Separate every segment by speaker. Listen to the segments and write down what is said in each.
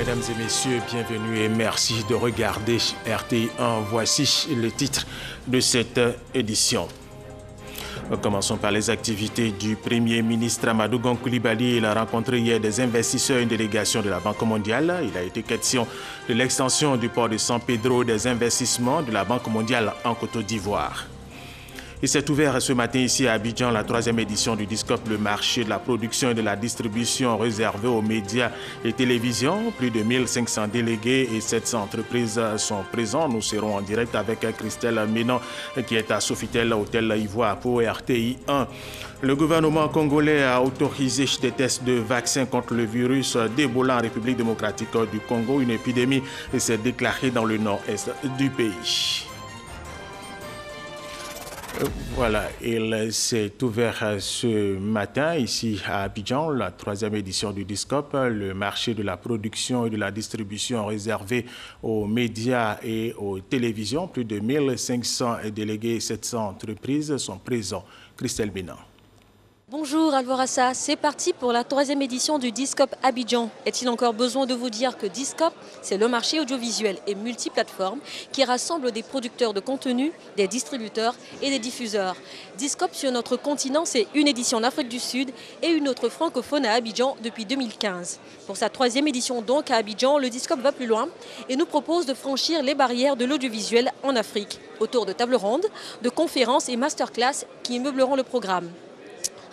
Speaker 1: Mesdames et messieurs, bienvenue et merci de regarder RTI 1. Voici le titre de cette édition. Commençons par les activités du Premier ministre Amadou Gon Coulibaly. Il a rencontré hier des investisseurs et une délégation de la Banque mondiale. Il a été question de l'extension du port de San Pedro, des investissements de la Banque mondiale en Côte d'Ivoire. Il s'est ouvert ce matin ici à Abidjan la 3e édition du DISCOP, le marché de la production et de la distribution réservé aux médias et télévisions. Plus de 1500 délégués et 700 entreprises sont présents. Nous serons en direct avec Christelle Ménan qui est à Sofitel Hôtel Ivoire pour RTI 1. Le gouvernement congolais a autorisé des tests de vaccins contre le virus d'Ebola en République démocratique du Congo. Une épidémie s'est déclarée dans le nord-est du pays. Voilà, il s'est ouvert ce matin ici à Abidjan, la 3e édition du DISCOP, le marché de la production et de la distribution réservé aux médias et aux télévisions. Plus de 1500 délégués et 700 entreprises sont présents. Christelle Bénin.
Speaker 2: Bonjour Alvorassa, c'est parti pour la 3e édition du DISCOP Abidjan. Est-il encore besoin de vous dire que DISCOP, c'est le marché audiovisuel et multiplateforme qui rassemble des producteurs de contenu, des distributeurs et des diffuseurs. DISCOP sur notre continent, c'est une édition en Afrique du Sud et une autre francophone à Abidjan depuis 2015. Pour sa 3e édition donc à Abidjan, le DISCOP va plus loin et nous propose de franchir les barrières de l'audiovisuel en Afrique, autour de tables rondes, de conférences et masterclass qui meubleront le programme.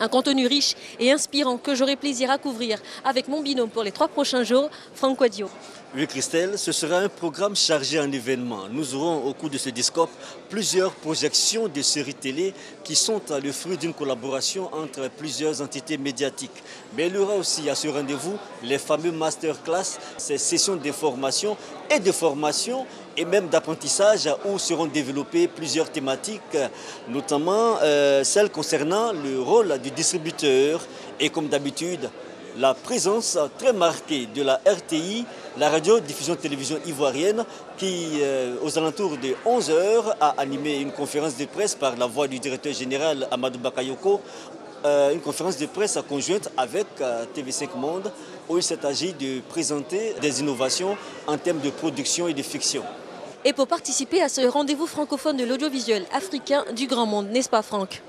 Speaker 2: Un contenu riche et inspirant que j'aurai plaisir à couvrir avec mon binôme pour les 3 prochains jours, Franck Quadio.
Speaker 3: Oui Christelle, ce sera un programme chargé en événements. Nous aurons au cours de ce DISCOP plusieurs projections de séries télé qui sont le fruit d'une collaboration entre plusieurs entités médiatiques. Mais il y aura aussi à ce rendez-vous les fameux masterclass, ces sessions d'information et de formation et même d'apprentissage où seront développées plusieurs thématiques, notamment celles concernant le rôle du distributeur et comme d'habitude, la présence très marquée de la RTI, la radio-diffusion-télévision ivoirienne, qui, aux alentours de 11h, a animé une conférence de presse par la voix du directeur général Amadou Bakayoko, une conférence de presse conjointe avec TV5 Monde, où il s'est agi de présenter des innovations en termes de production et de fiction.
Speaker 2: Et pour participer à ce rendez-vous francophone de l'audiovisuel africain du grand monde, n'est-ce pas Franck ?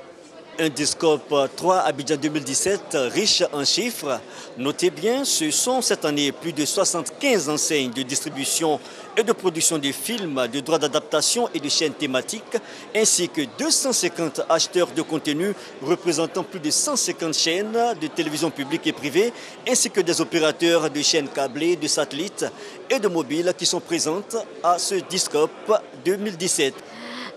Speaker 3: Un DISCOP 3 Abidjan 2017 riche en chiffres. Notez bien, ce sont cette année plus de 75 enseignes de distribution et de production de films, de droits d'adaptation et de chaînes thématiques, ainsi que 250 acheteurs de contenu représentant plus de 150 chaînes de télévision publique et privée, ainsi que des opérateurs de chaînes câblées, de satellites et de mobiles qui sont présentes à ce DISCOP 2017.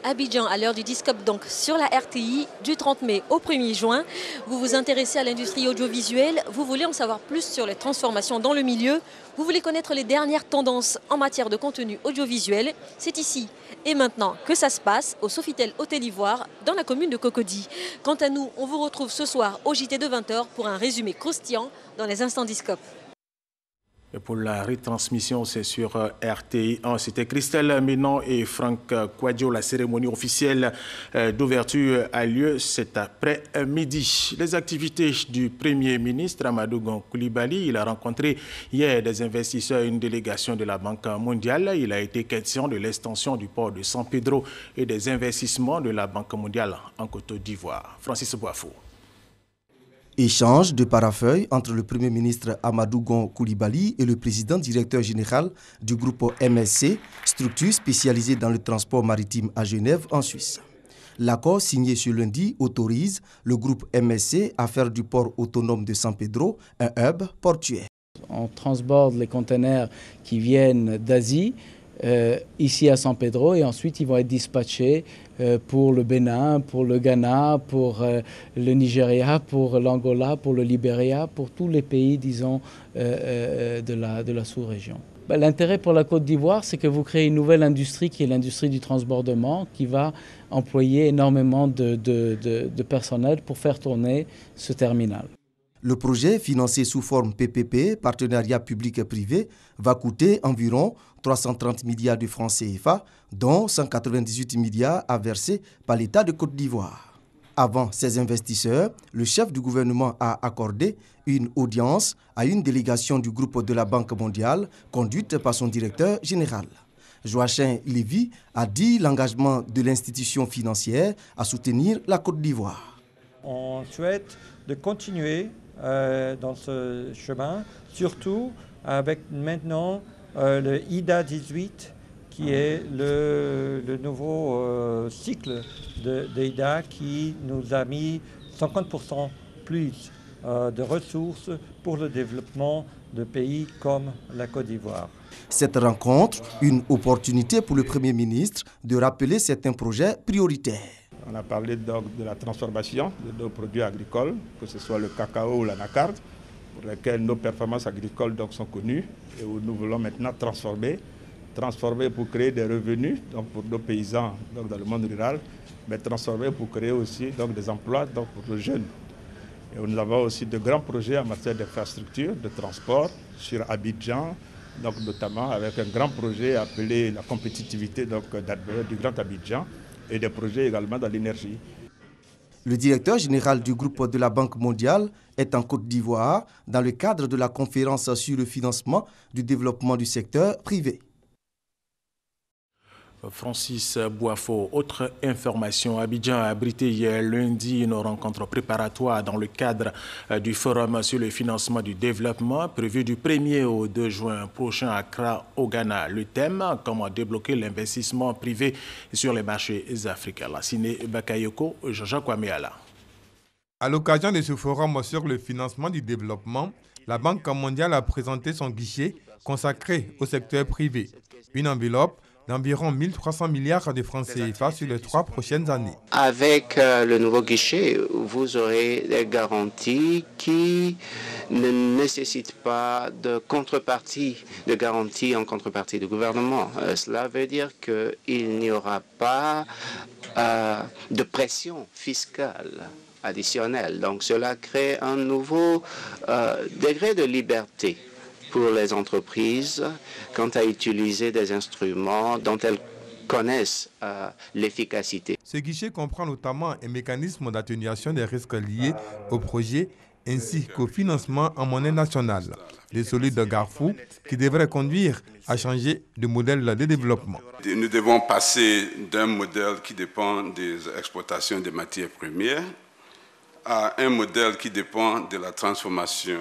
Speaker 2: Abidjan, à l'heure du DISCOP, donc sur la RTI, du 30 mai au 1er juin. Vous vous intéressez à l'industrie audiovisuelle, vous voulez en savoir plus sur les transformations dans le milieu, vous voulez connaître les dernières tendances en matière de contenu audiovisuel. C'est ici et maintenant que ça se passe au Sofitel Hôtel Ivoire, dans la commune de Cocody. Quant à nous, on vous retrouve ce soir au JT de 20h pour un résumé croustillant dans les instants DISCOP.
Speaker 1: Et pour la retransmission, c'est sur RTI 1. C'était Christelle Ménan et Franck Quadio. La cérémonie officielle d'ouverture a lieu cet après-midi. Les activités du Premier ministre Amadou Gon Coulibaly. Il a rencontré hier des investisseurs et une délégation de la Banque mondiale. Il a été question de l'extension du port de San Pedro et des investissements de la Banque mondiale en Côte d'Ivoire. Francis Boifou.
Speaker 4: Échange de parafeuilles entre le Premier ministre Amadou Gon Coulibaly et le président directeur général du groupe MSC, structure spécialisée dans le transport maritime à Genève, en Suisse. L'accord signé ce lundi autorise le groupe MSC à faire du port autonome de San Pedro un hub portuaire.
Speaker 5: On transborde les conteneurs qui viennent d'Asie ici à San Pedro et ensuite ils vont être dispatchés pour le Bénin, pour le Ghana, pour le Nigeria, pour l'Angola, pour le Libéria, pour tous les pays, disons, de la sous-région. L'intérêt pour la Côte d'Ivoire, c'est que vous créez une nouvelle industrie qui est l'industrie du transbordement, qui va employer énormément de personnel pour faire tourner ce terminal.
Speaker 4: Le projet, financé sous forme PPP, partenariat public-privé, va coûter environ 330 milliards de francs CFA, dont 198 milliards à verser par l'État de Côte d'Ivoire. Avant ces investisseurs, le chef du gouvernement a accordé une audience à une délégation du groupe de la Banque mondiale conduite par son directeur général. Joachim Lévy a dit l'engagement de l'institution financière à soutenir la Côte d'Ivoire.
Speaker 6: On souhaite de continuer dans ce chemin, surtout avec maintenant le IDA 18 qui est le nouveau cycle d'IDA qui nous a mis 50% plus de ressources pour le développement de pays comme la Côte d'Ivoire.
Speaker 4: Cette rencontre, une opportunité pour le Premier ministre de rappeler certains projets prioritaires.
Speaker 7: On a parlé donc de la transformation de nos produits agricoles, que ce soit le cacao ou l'anacarde, pour lesquels nos performances agricoles donc sont connues et où nous voulons maintenant transformer pour créer des revenus donc pour nos paysans donc dans le monde rural, mais transformer pour créer aussi donc des emplois donc pour les jeunes. Et nous avons aussi de grands projets en matière d'infrastructure, de transport sur Abidjan, donc notamment avec un grand projet appelé la compétitivité donc, du Grand Abidjan et des projets également dans l'énergie.
Speaker 4: Le directeur général du groupe de la Banque mondiale est en Côte d'Ivoire dans le cadre de la conférence sur le financement du développement du secteur privé.
Speaker 1: Francis Boifo, autre information, Abidjan a abrité hier lundi une rencontre préparatoire dans le cadre du Forum sur le financement du développement prévu du 1er au 2 juin prochain à Accra, au Ghana. Le thème, comment débloquer l'investissement privé sur les marchés africains. Lassine Bakayoko, Jean-Jacques Wameala.
Speaker 8: À l'occasion de ce forum sur le financement du développement, la Banque mondiale a présenté son guichet consacré au secteur privé. Une enveloppe d'environ 1300 milliards de francs CFA sur les 3 prochaines années.
Speaker 9: Avec le nouveau guichet, vous aurez des garanties qui ne nécessitent pas de contrepartie, de garantie en contrepartie du gouvernement. Cela veut dire qu'il n'y aura pas de pression fiscale additionnelle. Donc cela crée un nouveau degré de liberté pour les entreprises quant à utiliser des instruments dont elles connaissent l'efficacité.
Speaker 8: Ce guichet comprend notamment un mécanisme d'atténuation des risques liés au projet ainsi qu'au financement en monnaie nationale, des solides Garfou qui devraient conduire à changer de modèle de développement.
Speaker 10: Nous devons passer d'un modèle qui dépend des exportations des matières premières à un modèle qui dépend de la transformation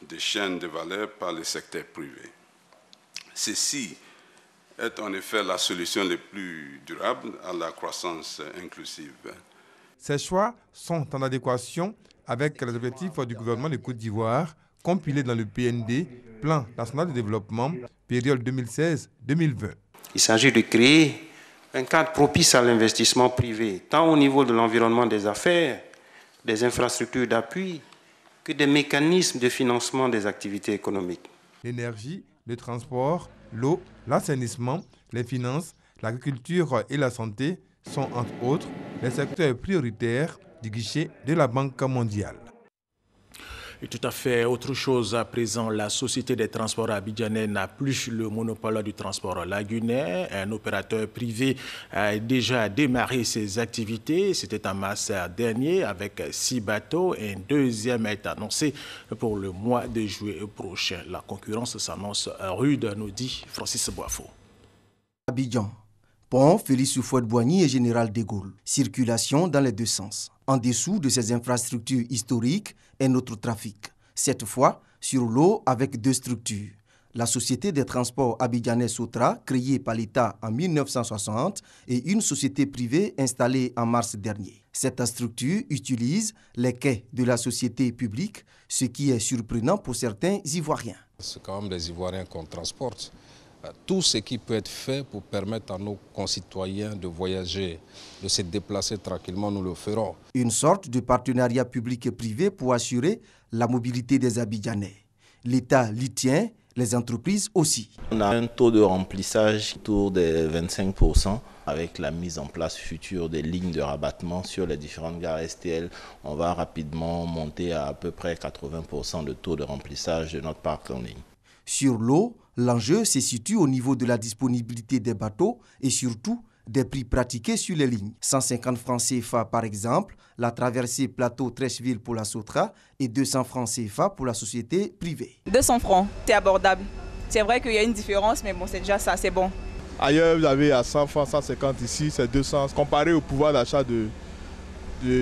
Speaker 10: des chaînes de valeur par le secteur privé. Ceci est en effet la solution la plus durable à la croissance inclusive.
Speaker 8: Ces choix sont en adéquation avec les objectifs du gouvernement de Côte d'Ivoire, compilés dans le PND, Plan national de développement, période 2016-2020.
Speaker 11: Il s'agit de créer un cadre propice à l'investissement privé, tant au niveau de l'environnement des affaires, des infrastructures d'appui, que des mécanismes de financement des activités économiques.
Speaker 8: L'énergie, le transport, l'eau, l'assainissement, les finances, l'agriculture et la santé sont entre autres les secteurs prioritaires du guichet de la Banque mondiale.
Speaker 1: Et tout à fait autre chose à présent, la Société des transports abidjanais n'a plus le monopole du transport lagunaire. Un opérateur privé a déjà démarré ses activités. C'était en mars dernier avec 6 bateaux. Un deuxième est annoncé pour le mois de juillet prochain. La concurrence s'annonce rude, nous dit Francis Boifo.
Speaker 4: Abidjan. Pont Félix Houphouët-Boigny et Général de Gaulle. Circulation dans les deux sens. En dessous de ces infrastructures historiques, un autre trafic. Cette fois, sur l'eau avec 2 structures. La Société des transports abidjanais Sotra, créée par l'État en 1960, et une société privée installée en mars dernier. Cette structure utilise les quais de la société publique, ce qui est surprenant pour certains Ivoiriens.
Speaker 12: C'est quand même des Ivoiriens qu'on transporte. Tout ce qui peut être fait pour permettre à nos concitoyens de voyager, de se déplacer tranquillement, nous le ferons.
Speaker 4: Une sorte de partenariat public et privé pour assurer la mobilité des Abidjanais. L'État l'y tient, les entreprises aussi.
Speaker 13: On a un taux de remplissage autour de 25% avec la mise en place future des lignes de rabattement sur les différentes gares STL. On va rapidement monter à peu près 80% de taux de remplissage de notre parc en ligne.
Speaker 4: Sur l'eau, l'enjeu se situe au niveau de la disponibilité des bateaux et surtout des prix pratiqués sur les lignes. 150 francs CFA par exemple, la traversée Plateau-Trècheville pour la Sotra et 200 francs CFA pour la société privée.
Speaker 14: 200 francs, c'est abordable. C'est vrai qu'il y a une différence, mais bon, c'est déjà ça, c'est bon.
Speaker 15: Ailleurs, vous avez à 100 francs, 150, ici c'est 200. Comparé au pouvoir d'achat de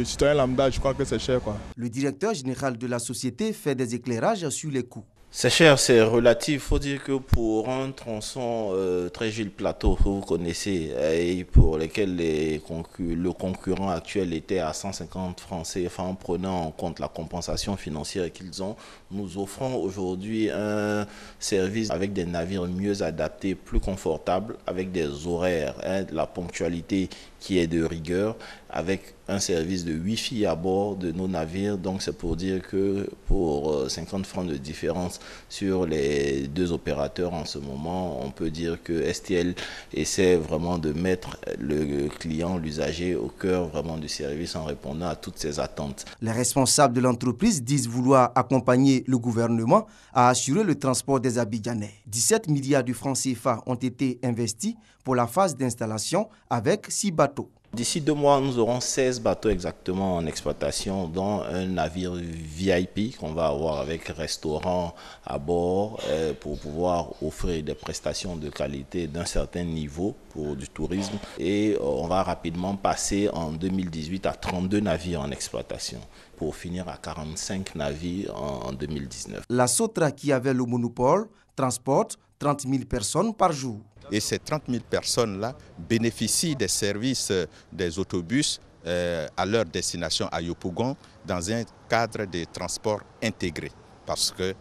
Speaker 15: citoyen lambda, je crois que c'est cher, quoi.
Speaker 4: Le directeur général de la société fait des éclairages sur les coûts.
Speaker 13: C'est cher, c'est relatif. Il faut dire que pour un tronçon Trècheville-Plateau que vous connaissez et pour lequel le concurrent actuel était à 150 francs CFA en prenant en compte la compensation financière qu'ils ont, nous offrons aujourd'hui un service avec des navires mieux adaptés, plus confortables, avec des horaires, la ponctualité qui est de rigueur, avec un service de Wi-Fi à bord de nos navires. Donc c'est pour dire que pour 50 francs de différence sur les deux opérateurs en ce moment, on peut dire que STL essaie vraiment de mettre le client, l'usager au cœur vraiment du service en répondant à toutes ses attentes.
Speaker 4: Les responsables de l'entreprise disent vouloir accompagner le gouvernement à assurer le transport des Abidjanais. 17 milliards de francs CFA ont été investis pour la phase d'installation avec 6 bateaux.
Speaker 13: D'ici 2 mois, nous aurons 16 bateaux exactement en exploitation, dont un navire VIP qu'on va avoir avec restaurant à bord pour pouvoir offrir des prestations de qualité d'un certain niveau pour du tourisme. Et on va rapidement passer en 2018 à 32 navires en exploitation pour finir à 45 navires en 2019.
Speaker 4: La Sotra, qui avait le monopole, transporte 30 000 personnes par jour.
Speaker 16: Et ces 30 000 personnes-là bénéficient des services des autobus à leur destination à Yopougon dans un cadre de transport intégré. Parce que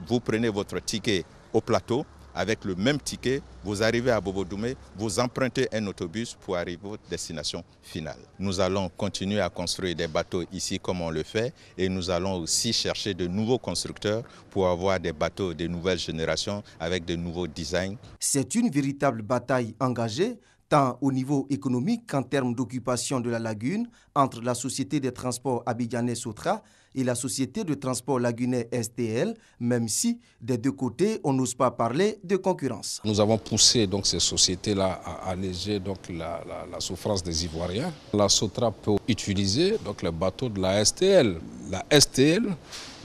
Speaker 16: vous prenez votre ticket au plateau, avec le même ticket, vous arrivez à Bobo-Doumé, vous empruntez un autobus pour arriver à votre destination finale. Nous allons continuer à construire des bateaux ici comme on le fait et nous allons aussi chercher de nouveaux constructeurs pour avoir des bateaux de nouvelle génération avec de nouveaux designs.
Speaker 4: C'est une véritable bataille engagée, tant au niveau économique qu'en termes d'occupation de la lagune entre la Société des transports abidjanais Sotra et la Société de transport lagunais STL, même si des deux côtés, on n'ose pas parler de concurrence.
Speaker 12: Nous avons poussé donc ces sociétés-là à alléger donc la souffrance des Ivoiriens. La Sotra peut utiliser donc les bateaux de la STL. La STL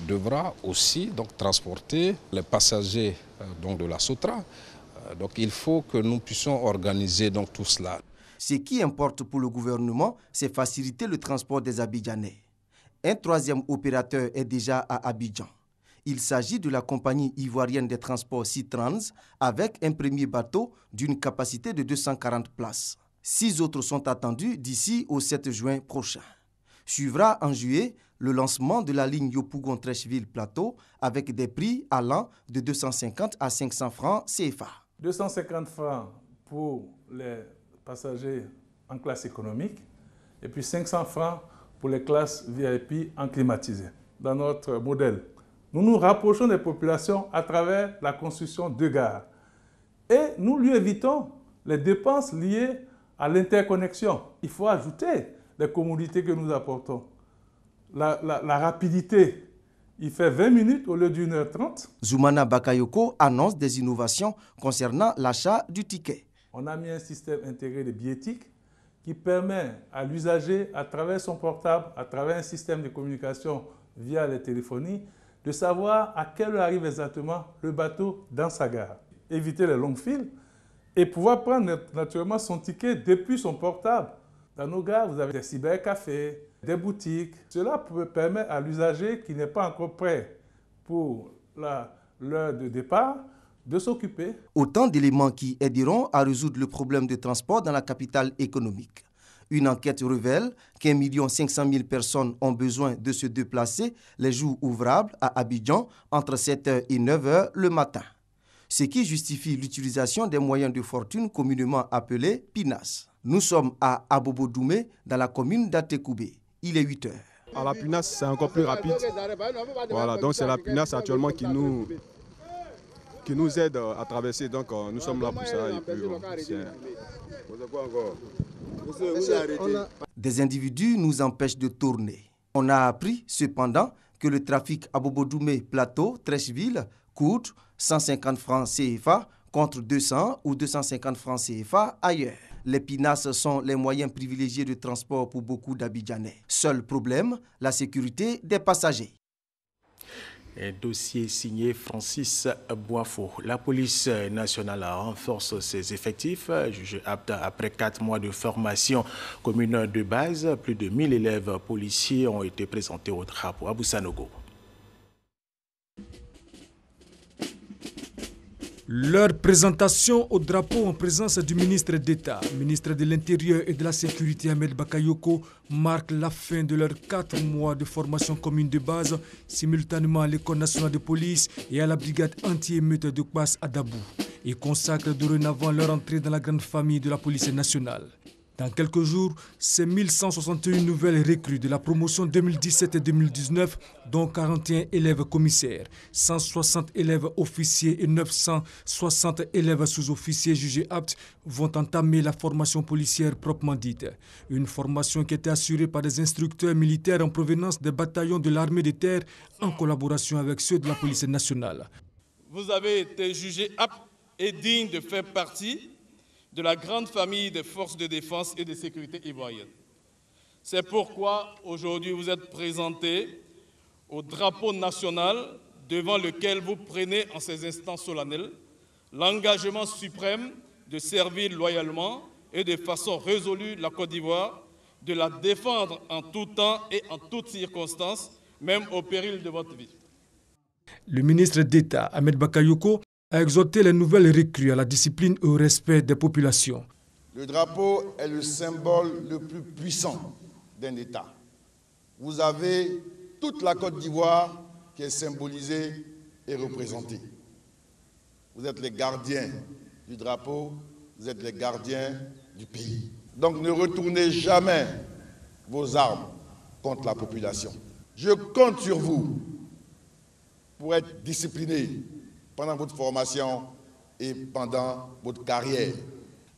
Speaker 12: devra aussi donc transporter les passagers donc de la Sotra. Donc il faut que nous puissions organiser donc tout cela.
Speaker 4: Ce qui importe pour le gouvernement, c'est faciliter le transport des Abidjanais. Un troisième opérateur est déjà à Abidjan. Il s'agit de la compagnie ivoirienne des transports Citrans avec un premier bateau d'une capacité de 240 places. 6 autres sont attendus d'ici au 7 juin prochain. Suivra en juillet le lancement de la ligne Yopougon-Trècheville-Plateau avec des prix allant de 250 à 500 francs CFA.
Speaker 17: 250 francs pour les passagers en classe économique et puis 500 francs pour les classes VIP en climatisé. Dans notre modèle, nous nous rapprochons des populations à travers la construction de gares et nous lui évitons les dépenses liées à l'interconnexion. Il faut ajouter les commodités que nous apportons. La rapidité, il fait 20 minutes au lieu d'1h30.
Speaker 4: Zoumana Bakayoko annonce des innovations concernant l'achat du ticket.
Speaker 17: On a mis un système intégré de billettique qui permet à l'usager, à travers son portable, à travers un système de communication via les téléphonies, de savoir à quelle heure arrive exactement le bateau dans sa gare. Éviter les longues files et pouvoir prendre naturellement son ticket depuis son portable. Dans nos gares, vous avez des cybercafés, des boutiques. Cela permet à l'usager qui n'est pas encore prêt pour l'heure de départ de s'occuper.
Speaker 4: Autant d'éléments qui aideront à résoudre le problème de transport dans la capitale économique. Une enquête révèle qu'1 500 000 personnes ont besoin de se déplacer les jours ouvrables à Abidjan entre 7h et 9h le matin. Ce qui justifie l'utilisation des moyens de fortune communément appelés PINAS. Nous sommes à Abobo-Doumé, dans la commune d'Atekoubé. Il est 8h.
Speaker 15: À la PINAS, c'est encore plus rapide. Voilà, donc c'est la PINAS actuellement qui nous aide à traverser. Donc nous sommes là pour ça. Et puis,
Speaker 4: Des individus nous empêchent de tourner. On a appris cependant que le trafic à Bobo-Doumé Plateau, Trècheville, coûte 150 francs CFA contre 200 ou 250 francs CFA ailleurs. Les pinasses sont les moyens privilégiés de transport pour beaucoup d'Abidjanais. Seul problème, la sécurité des passagers.
Speaker 1: Un dossier signé Francis Boifo. La police nationale renforce ses effectifs, jugés aptes après 4 mois de formation commune de base. Plus de 1000 élèves policiers ont été présentés au drapeau. Abou Sanogo.
Speaker 18: Leur présentation au drapeau en présence du ministre d'État, ministre de l'Intérieur et de la Sécurité Ahmed Bakayoko marque la fin de leurs 4 mois de formation commune de base, simultanément à l'École nationale de police et à la brigade anti-émeute de Kwas à Dabou, et consacrent dorénavant leur entrée dans la grande famille de la police nationale. Dans quelques jours, ces 1161 nouvelles recrues de la promotion 2017 et 2019, dont 41 élèves commissaires, 160 élèves officiers et 960 élèves sous-officiers jugés aptes, vont entamer la formation policière proprement dite. Une formation qui était assurée par des instructeurs militaires en provenance des bataillons de l'armée de terre en collaboration avec ceux de la police nationale.
Speaker 19: Vous avez été jugés aptes et dignes de faire partie de la grande famille des forces de défense et de sécurité ivoiriennes. C'est pourquoi aujourd'hui vous êtes présentés au drapeau national devant lequel vous prenez en ces instants solennels l'engagement suprême de servir loyalement et de façon résolue la Côte d'Ivoire, de la défendre en tout temps et en toutes circonstances, même au péril de votre vie.
Speaker 18: Le ministre d'État, Ahmed Bakayoko, a exhorté les nouvelles recrues à la discipline et au respect des populations.
Speaker 20: Le drapeau est le symbole le plus puissant d'un État. Vous avez toute la Côte d'Ivoire qui est symbolisée et représentée. Vous êtes les gardiens du drapeau, vous êtes les gardiens du pays. Donc ne retournez jamais vos armes contre la population. Je compte sur vous pour être discipliné pendant votre formation et pendant votre carrière.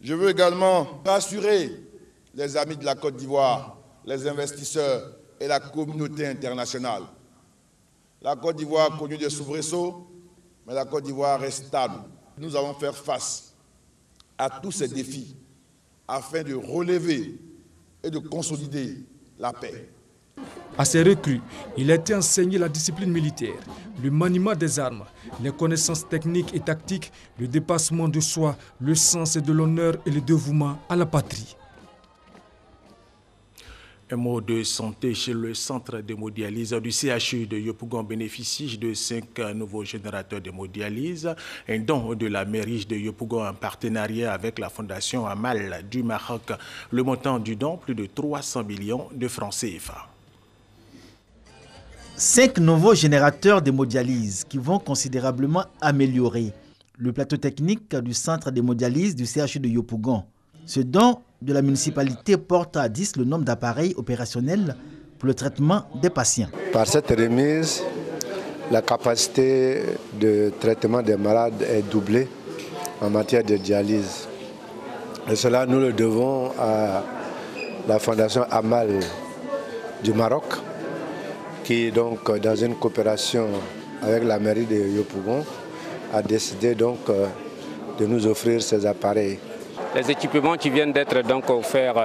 Speaker 20: Je veux également rassurer les amis de la Côte d'Ivoire, les investisseurs et la communauté internationale. La Côte d'Ivoire a connu des soubresauts, mais la Côte d'Ivoire reste stable. Nous allons faire face à tous ces défis afin de relever et de consolider la paix.
Speaker 18: À ces recrues, il a été enseigné la discipline militaire, le maniement des armes, les connaissances techniques et tactiques, le dépassement de soi, le sens de l'honneur et le dévouement à la patrie.
Speaker 1: Un mot de santé chez le centre d'hémodialyse du CHU de Yopougon bénéficie de 5 nouveaux générateurs d'hémodialyse. Un don de la mairie de Yopougon en partenariat avec la Fondation Amal du Maroc. Le montant du don, plus de 300 millions de francs CFA.
Speaker 21: 5 nouveaux générateurs d'hémodialyse qui vont considérablement améliorer le plateau technique du centre d'hémodialyse du CHU de Yopougon. Ce don de la municipalité porte à 10 le nombre d'appareils opérationnels pour le traitement des patients.
Speaker 22: Par cette remise, la capacité de traitement des malades est doublée en matière de dialyse. Et cela, nous le devons à la Fondation Amal du Maroc, qui, donc, dans une coopération avec la mairie de Yopougon, a décidé donc de nous offrir ces appareils.
Speaker 23: Les équipements qui viennent d'être donc offerts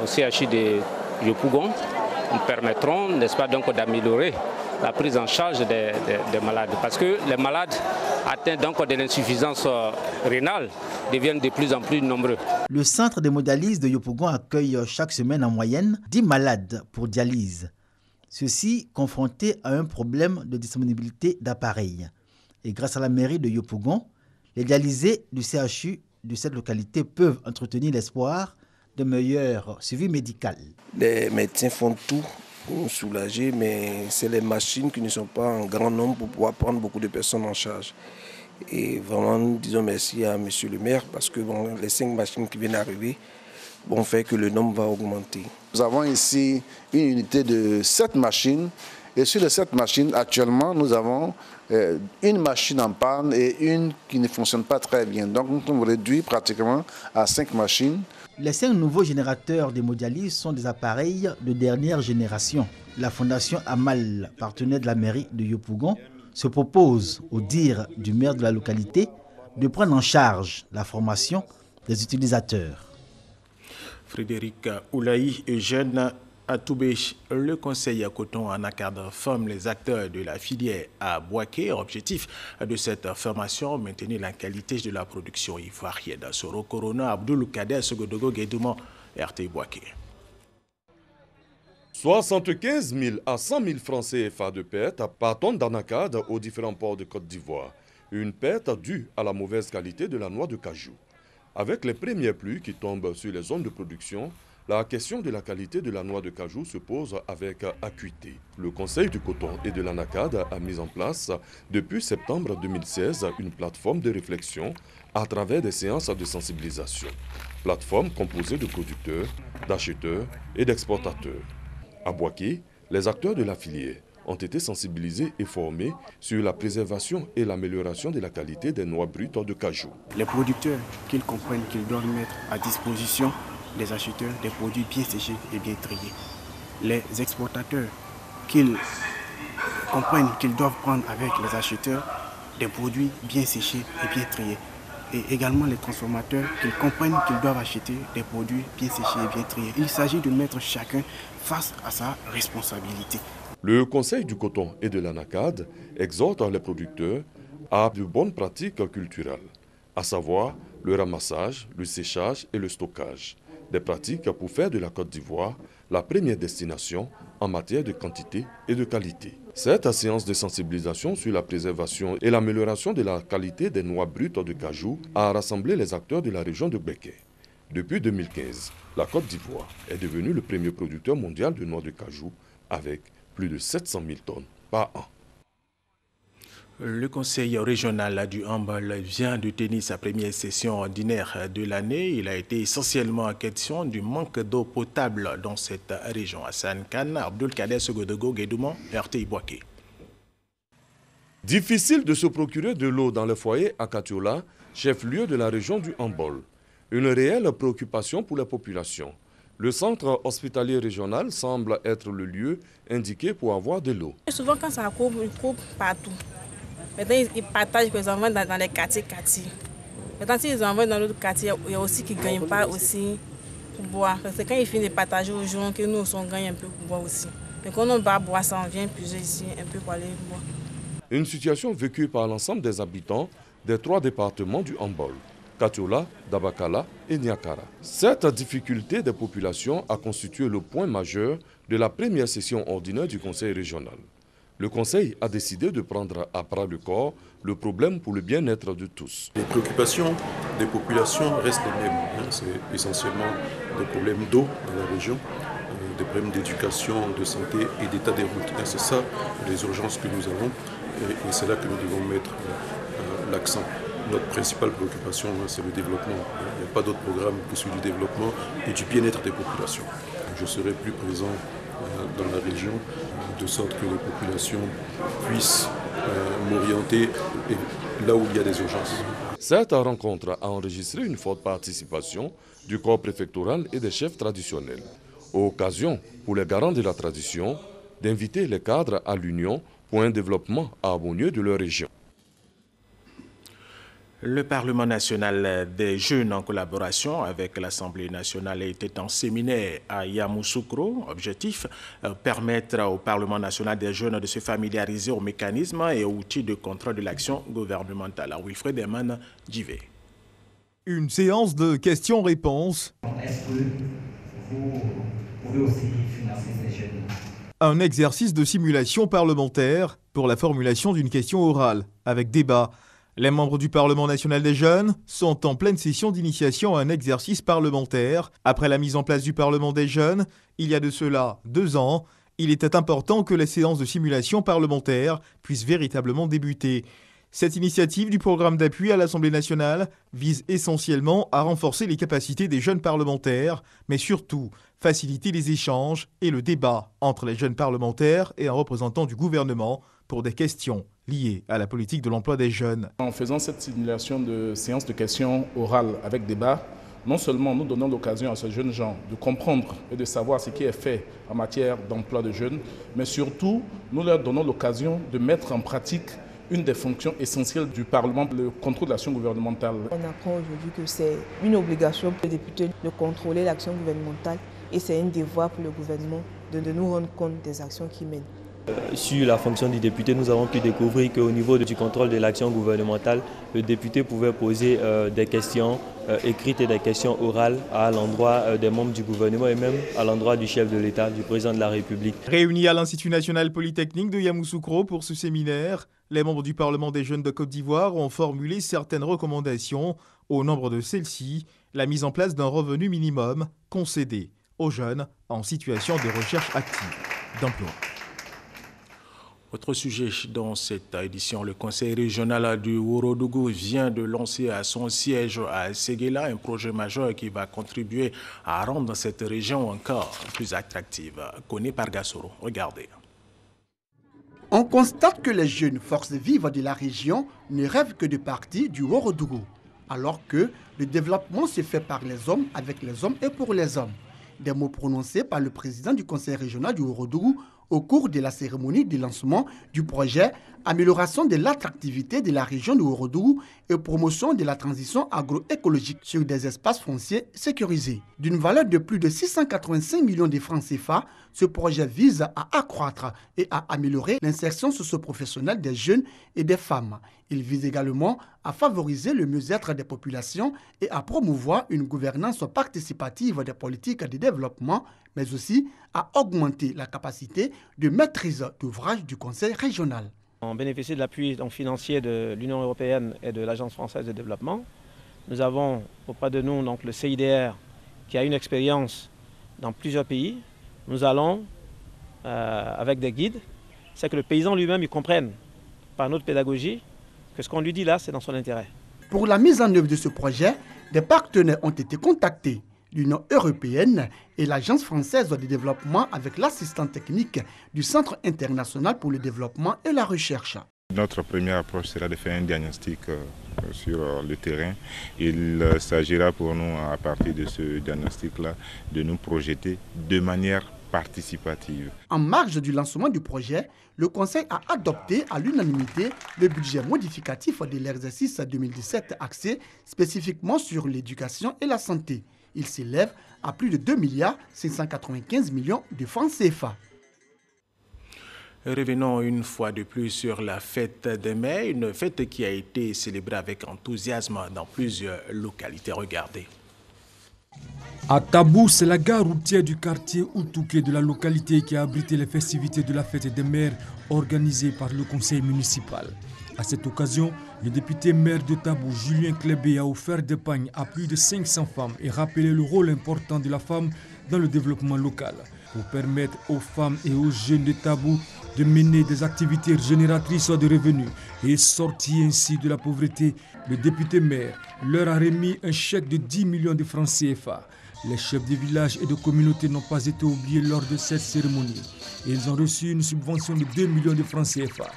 Speaker 23: au CHU de Yopougon nous permettront, n'est-ce pas, donc d'améliorer la prise en charge des malades. Parce que les malades atteints donc de l'insuffisance rénale deviennent de plus en plus nombreux.
Speaker 21: Le centre d'hémodialyse de Yopougon accueille chaque semaine en moyenne 10 malades pour dialyse. Ceux-ci confrontés à un problème de disponibilité d'appareils. Et grâce à la mairie de Yopougon, les dialysés du CHU de cette localité peuvent entretenir l'espoir de meilleur suivi médical.
Speaker 24: Les médecins font tout pour nous soulager, mais c'est les machines qui ne sont pas en grand nombre pour pouvoir prendre beaucoup de personnes en charge. Et vraiment, nous disons merci à M. le maire parce que bon, les 5 machines qui viennent d'arriver vont faire que le nombre va augmenter.
Speaker 20: Nous avons ici une unité de 7 machines. Et sur les 7 machines, actuellement, nous avons une machine en panne et une qui ne fonctionne pas très bien. Donc nous sommes réduits pratiquement à 5 machines.
Speaker 21: Les 5 nouveaux générateurs d'hémodialyse sont des appareils de dernière génération. La Fondation Amal, partenaire de la mairie de Yopougon, se propose, au dire du maire de la localité, de prendre en charge la formation des utilisateurs.
Speaker 1: Frédéric Oulaï, jeune à Toubé, le conseil à coton en accord forme les acteurs de la filière à Boaké. Objectif de cette formation, maintenir la qualité de la production ivoirienne. Soro Corona, Abdoul Kader, Sogodogo, Guédouman, RT Boaké.
Speaker 2: 75 000 à 100 000 francs CFA de perte par tonne d'anacade aux différents ports de Côte d'Ivoire. Une perte due à la mauvaise qualité de la noix de cajou. Avec les premières pluies qui tombent sur les zones de production, la question de la qualité de la noix de cajou se pose avec acuité. Le Conseil du coton et de l'anacade a mis en place, depuis septembre 2016, une plateforme de réflexion à travers des séances de sensibilisation. Plateforme composée de producteurs, d'acheteurs et d'exportateurs. À Boaké, les acteurs de la filière ont été sensibilisés et formés sur la préservation et l'amélioration de la qualité des noix brutes de cajou.
Speaker 3: Les producteurs, qu'ils comprennent qu'ils doivent mettre à disposition des acheteurs des produits bien séchés et bien triés. Les exportateurs, qu'ils comprennent qu'ils doivent prendre avec les acheteurs des produits bien séchés et bien triés. Et également les transformateurs, qu'ils comprennent qu'ils doivent acheter des produits bien séchés et bien triés. Il s'agit de mettre chacun face à sa responsabilité.
Speaker 2: Le Conseil du coton et de l'anacade exhorte les producteurs à de bonnes pratiques culturelles, à savoir le ramassage, le séchage et le stockage. Des pratiques pour faire de la Côte d'Ivoire la première destination en matière de quantité et de qualité. Cette séance de sensibilisation sur la préservation et l'amélioration de la qualité des noix brutes de cajou a rassemblé les acteurs de la région de Béké. Depuis 2015, la Côte d'Ivoire est devenue le premier producteur mondial de noix de cajou avec plus de 700 000 tonnes par an.
Speaker 1: Le conseil régional du handball vient de tenir sa première session ordinaire de l'année. Il a été essentiellement question du manque d'eau potable dans cette région. Hassan Khan, Abdoul Kader Sogodogo, Guédouman, RTI Boaké.
Speaker 2: Difficile de se procurer de l'eau dans le foyer à Katiola, chef-lieu de la région du handball. Une réelle préoccupation pour la population. Le centre hospitalier régional semble être le lieu indiqué pour avoir de l'eau.
Speaker 5: Souvent quand ça coupe, il coupe partout. Maintenant, ils partagent les enfants dans les quartiers. Maintenant, si ils envoient dans l'autre quartier, il y a aussi qui ne gagnent pas aussi pour boire. Parce que quand ils finissent de partager aux gens, que nous on gagne un peu pour boire aussi. Mais quand on va boire, ça on vient puiser ici un peu pour aller boire.
Speaker 2: Une situation vécue par l'ensemble des habitants des 3 départements du handball, Katiola, Dabakala et Niakara. Cette difficulté des populations a constitué le point majeur de la première session ordinaire du Conseil régional. Le Conseil a décidé de prendre à bras le corps le problème pour le bien-être de tous.
Speaker 6: Les préoccupations des populations restent les mêmes. C'est essentiellement des problèmes d'eau dans la région, des problèmes d'éducation, de santé et d'état des routes. C'est ça les urgences que nous avons et c'est là que nous devons mettre l'accent. Notre principale préoccupation, c'est le développement. Il n'y a pas d'autre programme que celui du développement et du bien-être des populations. Je serai plus présent dans la région, de sorte que les populations puissent m'orienter là où il y a des urgences.
Speaker 2: Cette rencontre a enregistré une forte participation du corps préfectoral et des chefs traditionnels. Occasion pour les garants de la tradition d'inviter les cadres à l'union pour un développement harmonieux de leur région.
Speaker 1: Le Parlement national des jeunes en collaboration avec l'Assemblée nationale était en séminaire à Yamoussoukro. Objectif, permettre au Parlement national des jeunes de se familiariser aux mécanismes et aux outils de contrôle de l'action gouvernementale. Wilfred Eman, JV.
Speaker 25: Une séance de questions-réponses.
Speaker 26: Est-ce que vous pouvez aussi financer ces jeunes?
Speaker 25: Un exercice de simulation parlementaire pour la formulation d'une question orale, avec débat. Les membres du Parlement national des jeunes sont en pleine session d'initiation à un exercice parlementaire. Après la mise en place du Parlement des jeunes, il y a de cela 2 ans, il était important que les séances de simulation parlementaire puissent véritablement débuter. Cette initiative du programme d'appui à l'Assemblée nationale vise essentiellement à renforcer les capacités des jeunes parlementaires, mais surtout faciliter les échanges et le débat entre les jeunes parlementaires et un représentant du gouvernement pour des questions liées à la politique de l'emploi des jeunes.
Speaker 27: En faisant cette simulation de séance de questions orales avec débat, non seulement nous donnons l'occasion à ces jeunes gens de comprendre et de savoir ce qui est fait en matière d'emploi de jeunes, mais surtout nous leur donnons l'occasion de mettre en pratique une des fonctions essentielles du Parlement, le contrôle de l'action gouvernementale.
Speaker 7: On apprend aujourd'hui que c'est une obligation pour les députés de contrôler l'action gouvernementale et c'est un devoir pour le gouvernement de nous rendre compte des actions qu'ils mènent.
Speaker 8: Sur la fonction du député, nous avons pu découvrir qu'au niveau du contrôle de l'action gouvernementale, le député pouvait poser des questions écrites et des questions orales à l'endroit des membres du gouvernement et même à l'endroit du chef de l'État, du président de la République.
Speaker 25: Réunis à l'Institut national polytechnique de Yamoussoukro pour ce séminaire, les membres du Parlement des jeunes de Côte d'Ivoire ont formulé certaines recommandations. Au nombre de celles-ci, la mise en place d'un revenu minimum concédé aux jeunes en situation de recherche active d'emploi.
Speaker 1: Autre sujet dans cette édition, le Conseil régional du Ourodougou vient de lancer à son siège à Séguéla un projet majeur qui va contribuer à rendre cette région encore plus attractive. Connu par Gassoro, regardez.
Speaker 9: On constate que les jeunes forces vives de la région ne rêvent que de partir du Ourodougou, alors que le développement se fait par les hommes, avec les hommes et pour les hommes. Des mots prononcés par le président du Conseil régional du Ourodougou au cours de la cérémonie de lancement du projet Amélioration de l'attractivité de la région du Ourodougou et promotion de la transition agroécologique sur des espaces fonciers sécurisés. D'une valeur de plus de 685 millions de francs CFA, ce projet vise à accroître et à améliorer l'insertion socio-professionnelle des jeunes et des femmes. Il vise également à favoriser le mieux-être des populations et à promouvoir une gouvernance participative des politiques de développement, mais aussi à augmenter la capacité de maîtrise d'ouvrage du Conseil régional.
Speaker 10: On bénéficie de l'appui financier de l'Union européenne et de l'Agence française de développement. Nous avons auprès de nous le CIDR qui a une expérience dans plusieurs pays. Nous allons avec des guides, c'est que le paysan lui-même il comprenne par notre pédagogie que ce qu'on lui dit là, c'est dans son intérêt.
Speaker 9: Pour la mise en œuvre de ce projet, des partenaires ont été contactés. L'Union européenne et l'Agence française de développement avec l'assistant technique du Centre international pour le développement et la recherche.
Speaker 11: Notre première approche sera de faire un diagnostic sur le terrain. Il s'agira pour nous, à partir de ce diagnostic-là, de nous projeter de manière participative.
Speaker 9: En marge du lancement du projet, le Conseil a adopté à l'unanimité le budget modificatif de l'exercice 2017 axé spécifiquement sur l'éducation et la santé. Il s'élève à plus de 2,595 milliards de francs CFA.
Speaker 1: Revenons une fois de plus sur la fête des mers, une fête qui a été célébrée avec enthousiasme dans plusieurs localités. Regardez.
Speaker 18: À Tabou, c'est la gare routière du quartier Outouké de la localité qui a abrité les festivités de la fête des mers organisées par le conseil municipal. À cette occasion, le député maire de Tabou, Julien Klébé, a offert des pagnes à plus de 500 femmes et rappelé le rôle important de la femme dans le développement local. Pour permettre aux femmes et aux jeunes de Tabou de mener des activités génératrices de revenus et sortir ainsi de la pauvreté, le député maire leur a remis un chèque de 10 millions de francs CFA. Les chefs de village et de communautés n'ont pas été oubliés lors de cette cérémonie. Ils ont reçu une subvention de 2 millions de francs CFA.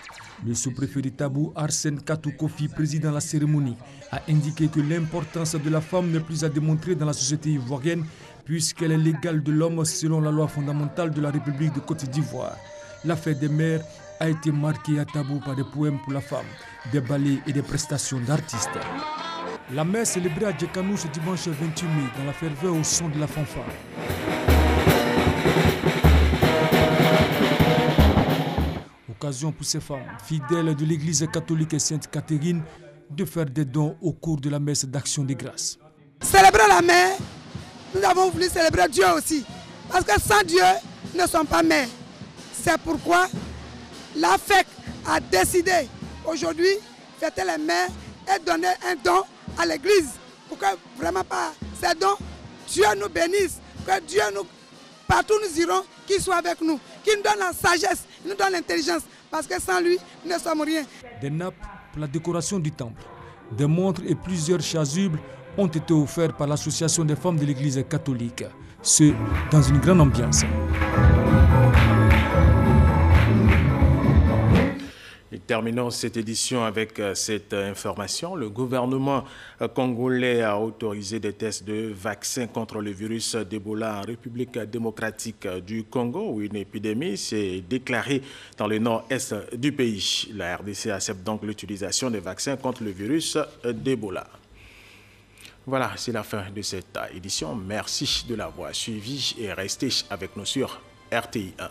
Speaker 18: Le sous-préfet de Tabou, Arsène Katou Kofi, président de la cérémonie, a indiqué que l'importance de la femme n'est plus à démontrer dans la société ivoirienne puisqu'elle est l'égale de l'homme selon la loi fondamentale de la République de Côte d'Ivoire. La fête des mères a été marquée à Tabou par des poèmes pour la femme, des ballets et des prestations d'artistes. La messe célébrée à Djekanou ce dimanche 28 mai dans la ferveur au son de la fanfare. Occasion pour ces femmes, fidèles de l'église catholique Sainte Catherine, de faire des dons au cours de la messe d'action de grâce.
Speaker 13: Célébrer la mère, nous avons voulu célébrer Dieu aussi. Parce que sans Dieu, nous ne sommes pas mères. C'est pourquoi la FEC a décidé aujourd'hui de fêter les mères et donner un don à l'église. Pour que vraiment pas ces dons, Dieu nous bénisse, que Dieu nous, partout nous irons, qu'il soit avec nous, qu'il nous donne la sagesse, qu'il nous donne l'intelligence, parce que sans lui, nous ne sommes rien.
Speaker 18: Des nappes pour la décoration du temple, des montres et plusieurs chasubles ont été offerts par l'association des femmes de l'église catholique. Ce, dans une grande ambiance.
Speaker 1: Terminons cette édition avec cette information. Le gouvernement congolais a autorisé des tests de vaccins contre le virus d'Ebola en République démocratique du Congo, où une épidémie s'est déclarée dans le nord-est du pays. La RDC accepte donc l'utilisation des vaccins contre le virus d'Ebola. Voilà, c'est la fin de cette édition. Merci de l'avoir suivi et restez avec nous sur RTI 1.